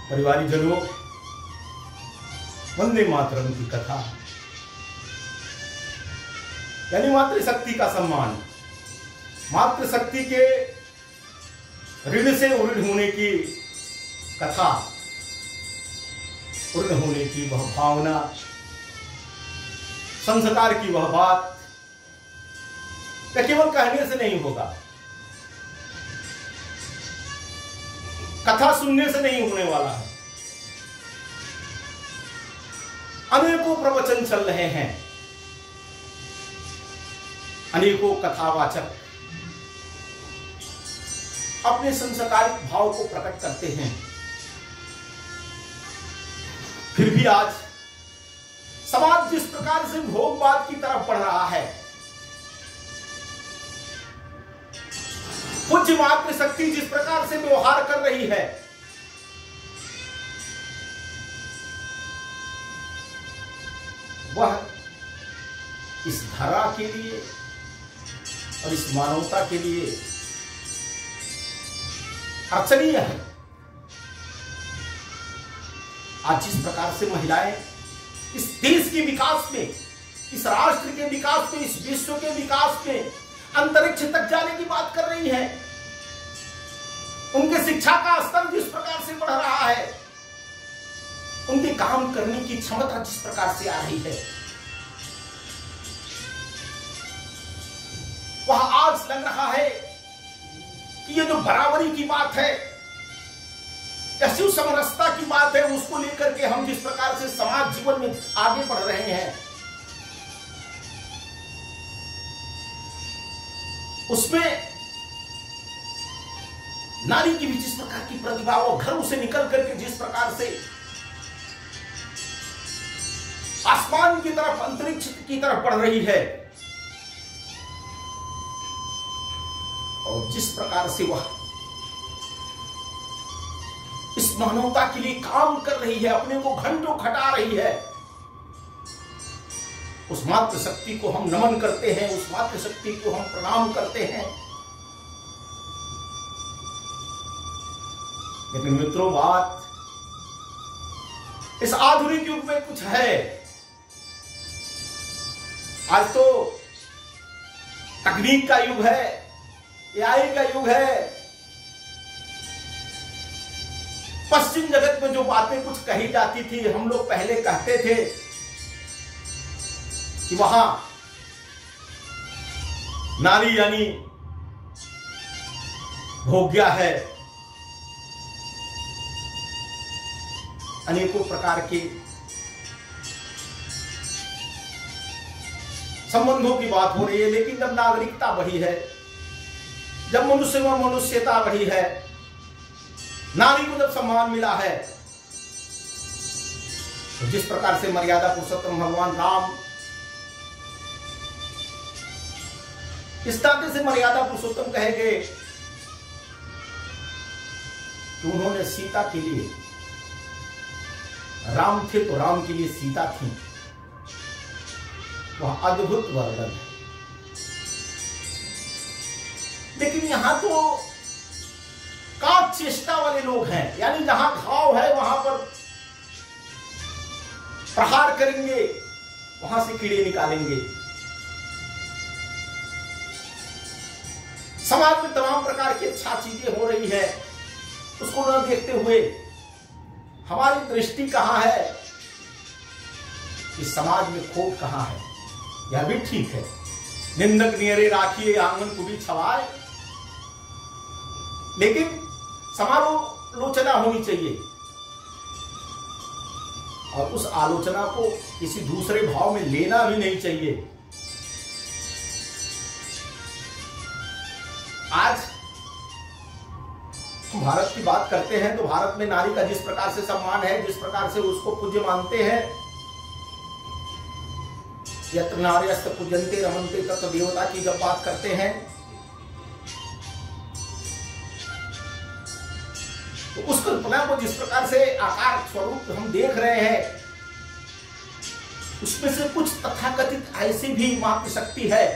परिवारीजनों, वंदे मातरम की कथा यानी मातृशक्ति का सम्मान, मातृशक्ति के ऋण से ऋण होने की कथा, ऋण होने की वह भावना, संस्कार की वह बात केवल कहने से नहीं होगा, कथा सुनने से नहीं होने वाला है। अनेकों प्रवचन चल रहे हैं, अनेकों कथावाचक अपने संस्कारिक भाव को प्रकट करते हैं। फिर भी आज समाज जिस प्रकार से भोगवाद की तरफ बढ़ रहा है, पूज्य मातृशक्ति जिस प्रकार से व्यवहार कर रही है, वह इस धरा के लिए और इस मानवता के लिए अर्चनीय है। आज जिस प्रकार से महिलाएं इस देश के विकास में, इस राष्ट्र के विकास में, इस विश्व के विकास में अंतरिक्ष तक जाने की बात कर रही हैं, उनके शिक्षा का स्तर जिस प्रकार से बढ़ रहा है, उनके काम करने की क्षमता जिस प्रकार से आ रही है, वह आज लग रहा है कि ये जो बराबरी की बात है, या शिव समरसता की बात है, उसको लेकर के हम जिस प्रकार से समाज जीवन में आगे बढ़ रहे हैं, उसमें नारी की भी जिस प्रकार की प्रतिभा, वो घरों से निकल करके जिस प्रकार से आसमान की तरफ, अंतरिक्ष की तरफ बढ़ रही है, और जिस प्रकार से वह इस मानवता के लिए काम कर रही है, अपने को घंटों खटा रही है, उस मातृशक्ति को हम नमन करते हैं, उस मातृशक्ति को हम प्रणाम करते हैं। लेकिन मित्रों, बात इस आधुनिक युग में कुछ है। आज तो तकनीक का युग है, एआई का युग है। पश्चिम जगत में जो बातें कुछ कही जाती थी, हम लोग पहले कहते थे कि वहां नारी यानी भोग्या है, अनेकों प्रकार के संबंधों की बात हो रही है। लेकिन जब नागरिकता बढ़ी है, जब मनुष्य में मनुष्यता बढ़ी है, नारी को जब सम्मान मिला है, तो जिस प्रकार से मर्यादा पुरुषोत्तम भगवान राम इस नाते से मर्यादा पुरुषोत्तम कहे गए कि उन्होंने सीता के लिए, राम थे तो राम के लिए सीता थी, वह अद्भुत वर्णन है। लेकिन यहां तो काट चेष्टा वाले लोग हैं, यानी जहां घाव है वहां पर प्रहार करेंगे, वहां से कीड़े निकालेंगे। समाज में तमाम प्रकार की अच्छा चीजें हो रही है, उसको न देखते हुए हमारी दृष्टि कहां है, इस समाज में खोट कहां है। यह भी ठीक है, निंदक नियरे राखिए आंगन को भी छवाए, लेकिन समालोचना होनी चाहिए, और उस आलोचना को किसी दूसरे भाव में लेना भी नहीं चाहिए। आज हम भारत की बात करते हैं तो भारत में नारी का जिस प्रकार से सम्मान है, जिस प्रकार से उसको पूज्य मानते हैं, यत्र नार्यस्त पूजन्ते रमन्ते तत्र देवता की जब बात करते हैं, तो उस कल्पना को जिस प्रकार से आकार स्वरूप हम देख रहे हैं, उसमें से कुछ तथाकथित ऐसी भी मातृशक्ति है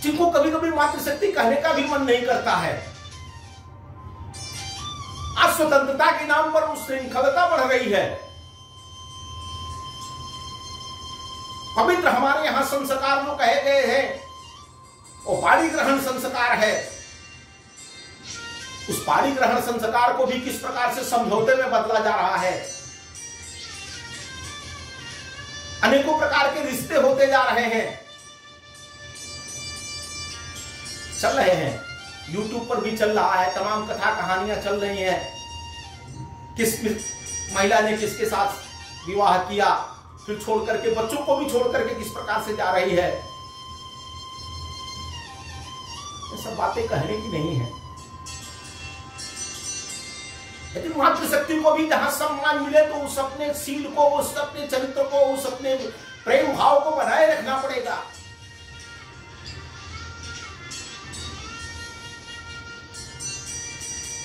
जिनको कभी कभी मातृशक्ति कहने का भी मन नहीं करता है। आज आज स्वतंत्रता के नाम पर उस श्रृंखलता बढ़ रही है। पवित्र हमारे यहां संस्कार जो कहे गए हैं वो पाणी ग्रहण संस्कार है। उस पाणी ग्रहण संस्कार को भी किस प्रकार से समझौते में बदला जा रहा है। अनेकों प्रकार के रिश्ते होते जा रहे हैं, चल रहे हैं, YouTube पर भी चल रहा है, तमाम कथा कहानियां चल रही हैं। किस महिला ने किसके साथ विवाह किया, फिर छोड़ करके बच्चों को भी छोड़ करके किस प्रकार से जा रही है। ये सब बातें कहने की नहीं है। लेकिन मातृशक्ति को भी जहां सम्मान मिले तो उस अपने सील को, उस अपने चरित्र को, उस अपने प्रेम भाव को बनाए रखना पड़ेगा।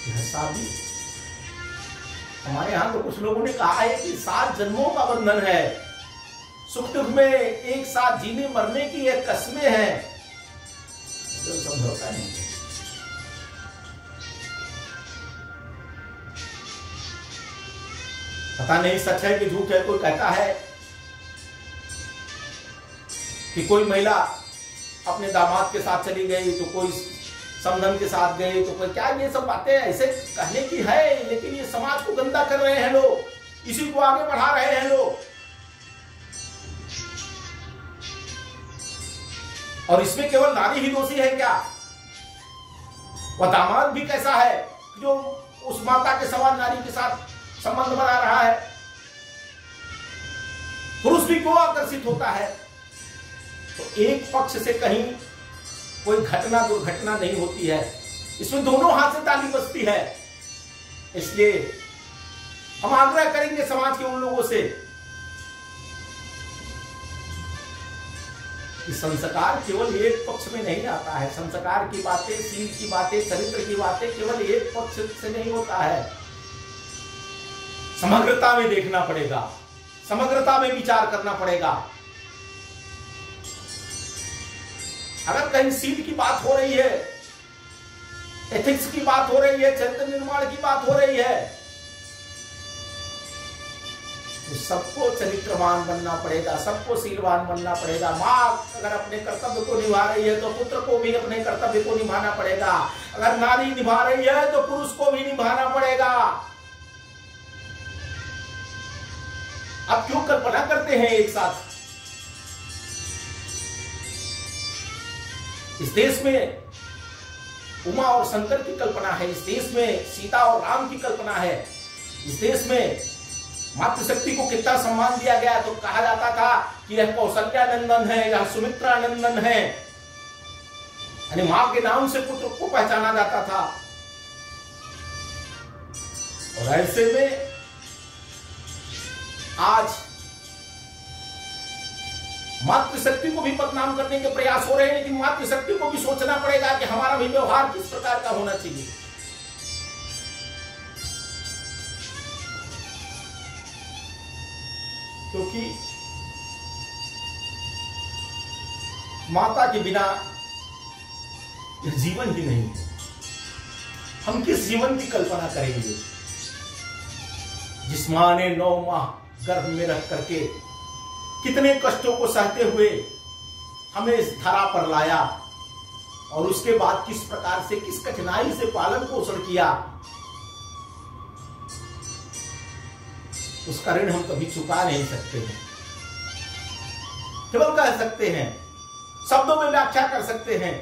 यह शादी हमारे यहां तो कुछ लोगों ने कहा है कि 7 जन्मों का बंधन है, सुख दुख में एक साथ जीने मरने की एक कस्में हैं, तो समझौता नहीं है। पता नहीं सच है कि झूठ है। कोई कहता है कि कोई महिला अपने दामाद के साथ चली गई, तो कोई समधन के साथ गई, तो कोई क्या, ये सब बातें ऐसे कहने की है, लेकिन ये समाज को गंदा कर रहे हैं लोग, इसी को आगे बढ़ा रहे हैं लोग। और इसमें केवल नारी ही दोषी है क्या? वह दामाद भी कैसा है जो उस माता के समान नारी के साथ संबंध बना रहा है? पुरुष भी क्यों आकर्षित होता है? तो एक पक्ष से कहीं कोई घटना दुर्घटना नहीं होती है, इसमें दोनों हाथ से ताली बजती है। इसलिए हम आग्रह करेंगे समाज के उन लोगों से कि संस्कार केवल एक पक्ष में नहीं आता है। संस्कार की बातें, सील की बातें, चरित्र की बातें केवल एक पक्ष से नहीं होता है। समग्रता में देखना पड़ेगा, समग्रता में विचार करना पड़ेगा। अगर कहीं सील की बात हो रही है, एथिक्स की बात हो रही है, चरित्र निर्माण की बात हो रही है, तो सबको चरित्रवान बनना पड़ेगा, सबको शीलवान बनना पड़ेगा। माँ अगर अपने कर्तव्य को निभा रही है तो पुत्र को भी अपने कर्तव्य को निभाना पड़ेगा। अगर नारी निभा रही है तो पुरुष को भी निभाना पड़ेगा। अब क्यों कल्पना करते हैं एक साथ? इस देश में उमा और शंकर की कल्पना है, इस देश में सीता और राम की कल्पना है, इस देश में मातृशक्ति को कितना सम्मान दिया गया। तो कहा जाता था कि यह कौशल्या नंदन है, यह सुमित्रा नंदन है, यानी मां के नाम से पुत्र को पहचाना जाता था। और ऐसे में आज मातृशक्ति को भी बदनाम करने के प्रयास हो रहे हैं, लेकिन मातृशक्ति को भी सोचना पड़ेगा कि हमारा भी व्यवहार किस प्रकार का होना चाहिए। क्योंकि माता के बिना जीवन ही नहीं है। हम किस जीवन की कल्पना करेंगे? जिस मां ने 9 माह गर्भ में रख करके कितने कष्टों को सहते हुए हमें इस धरा पर लाया, और उसके बाद किस प्रकार से, किस कठिनाई से पालन पोषण किया, उसका ऋण हम कभी चुका नहीं सकते हैं। केवल कह सकते हैं, शब्दों में व्याख्या कर सकते हैं।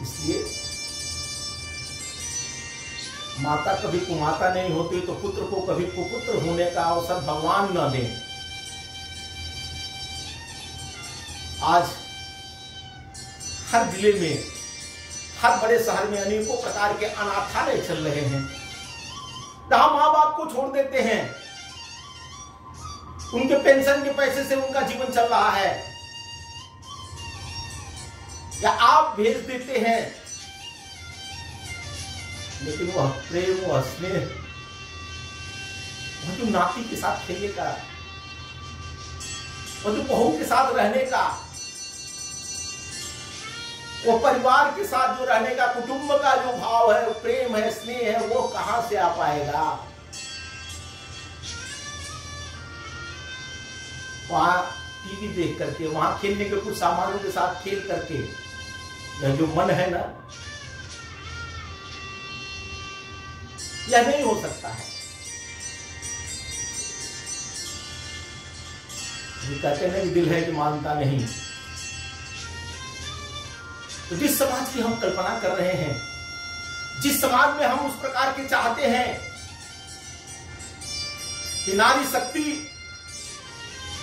इसलिए माता कभी कुमाता नहीं होती तो पुत्र को कभी कुपुत्र होने का अवसर भगवान न दे। आज हर जिले में, हर बड़े शहर में अनेकों प्रकार के अनाथालय चल रहे हैं, जहां मां बाप को छोड़ देते हैं, उनके पेंशन के पैसे से उनका जीवन चल रहा है, या आप भेज देते हैं, लेकिन वह प्रेम, वह स्नेह, वह जो नाती के साथ खेलने का, वह जो बहू के साथ रहने का, वो परिवार के साथ जो रहने का, कुटुंब का जो भाव है, प्रेम है, स्नेह है, वो कहां से आ पाएगा? वहां टीवी देख करके, वहां खेलने के कुछ सामानों के साथ खेल करके, यह जो मन है ना, यह नहीं हो सकता है। ये कहते हैं कि दिल है कि मानता नहीं। तो जिस समाज की हम कल्पना कर रहे हैं, जिस समाज में हम उस प्रकार के चाहते हैं कि नारी शक्ति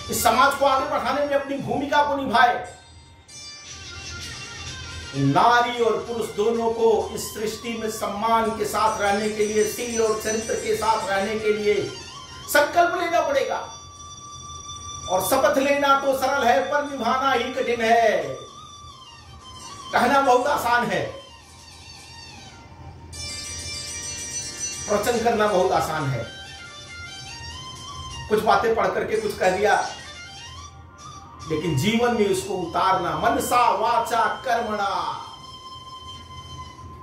इस समाज को आगे बढ़ाने में अपनी भूमिका को निभाए, नारी और पुरुष दोनों को इस सृष्टि में सम्मान के साथ रहने के लिए, शील और चरित्र के साथ रहने के लिए संकल्प लेना पड़ेगा। और शपथ लेना तो सरल है, पर निभाना ही कठिन है। कहना बहुत आसान है, प्रवचन करना बहुत आसान है। कुछ बातें पढ़ करके कुछ कह दिया, लेकिन जीवन में उसको उतारना, मनसा वाचा कर्मणा,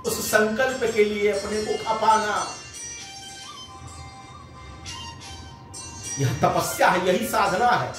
उस संकल्प के लिए अपने को खपाना, यह तपस्या है, यही साधना है।